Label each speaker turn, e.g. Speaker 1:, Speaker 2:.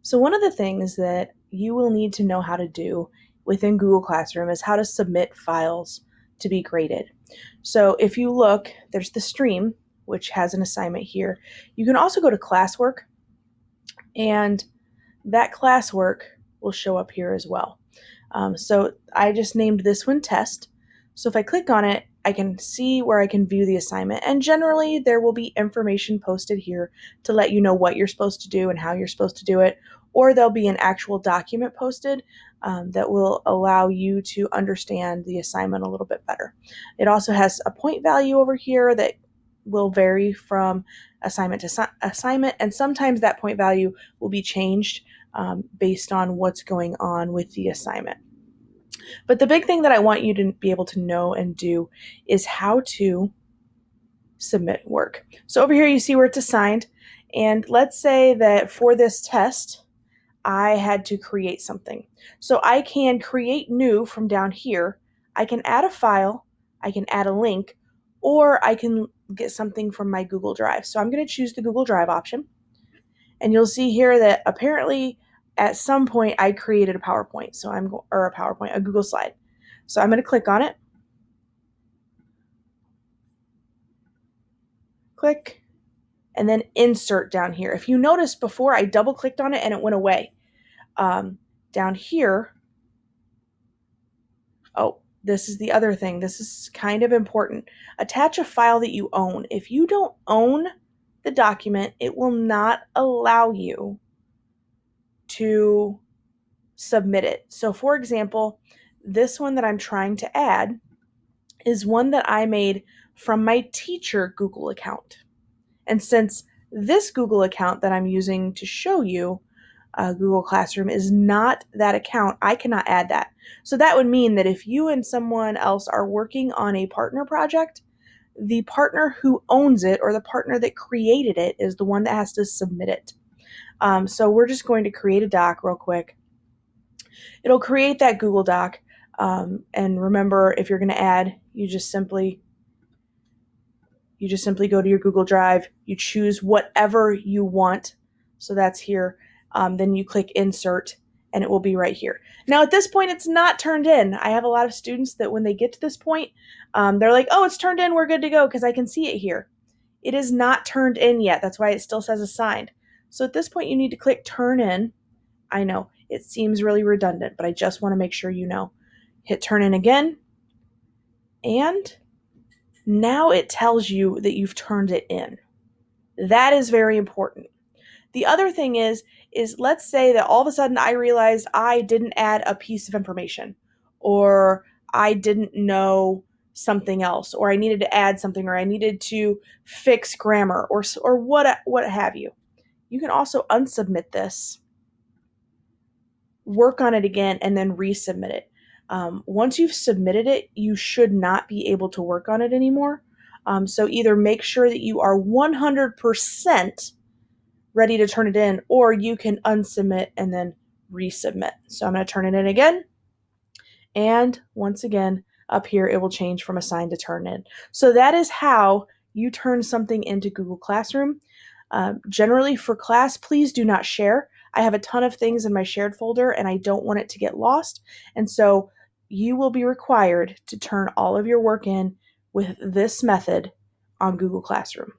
Speaker 1: So one of the things that you will need to know how to do within Google Classroom is how to submit files to be graded. So if you look, there's the stream, which has an assignment here. You can also go to classwork, and that classwork will show up here as well. So I just named this one test. So if I click on it, I can see where I can view the assignment, and generally there will be information posted here to let you know what you're supposed to do and how you're supposed to do it, or there'll be an actual document posted that will allow you to understand the assignment a little bit better. It also has a point value over here that will vary from assignment to assignment, and sometimes that point value will be changed based on what's going on with the assignment. But the big thing that I want you to be able to know and do is how to submit work. So over here you see where it's assigned, and let's say that for this test I had to create something. So I can create new from down here. I can add a file, I can add a link, or I can get something from my Google Drive. So I'm going to choose the Google Drive option. And you'll see here that apparently at some point I created a PowerPoint. A Google slide. So I'm going to click on it. Click, and then insert down here. If you notice before, I double clicked on it and it went away. Down here, oh, this is the other thing. This is kind of important. Attach a file that you own. If you don't own the document, it will not allow you to submit it. So for example, this one that I'm trying to add is one that I made from my teacher Google account. And since this Google account that I'm using to show you, Google Classroom, is not that account, I cannot add that. So that would mean that if you and someone else are working on a partner project, the partner who owns it or the partner that created it is the one that has to submit it. So we're just going to create a doc real quick. It'll create that Google Doc. And remember, if you're going to add, you just simply go to your Google Drive, you choose whatever you want. So that's here. Then you click insert and it will be right here. Now at this point, it's not turned in. I have a lot of students that when they get to this point, they're like, oh, it's turned in, we're good to go, because I can see it here. It is not turned in yet. That's why it still says assigned. So at this point, you need to click turn in. I know it seems really redundant, but I just want to make sure you know. Hit turn in again, and now it tells you that you've turned it in. That is very important. The other thing is let's say that all of a sudden I realized I didn't add a piece of information, or I didn't know something else, or I needed to add something, or I needed to fix grammar, or what have you. You can also unsubmit this, work on it again, and then resubmit it. Once you've submitted it, you should not be able to work on it anymore. So either make sure that you are 100% ready to turn it in, or you can unsubmit and then resubmit. So I'm going to turn it in again. And once again, up here, it will change from assigned to turn in. So that is how you turn something into Google Classroom. Generally for class, please do not share. I have a ton of things in my shared folder and I don't want it to get lost. And so you will be required to turn all of your work in with this method on Google Classroom.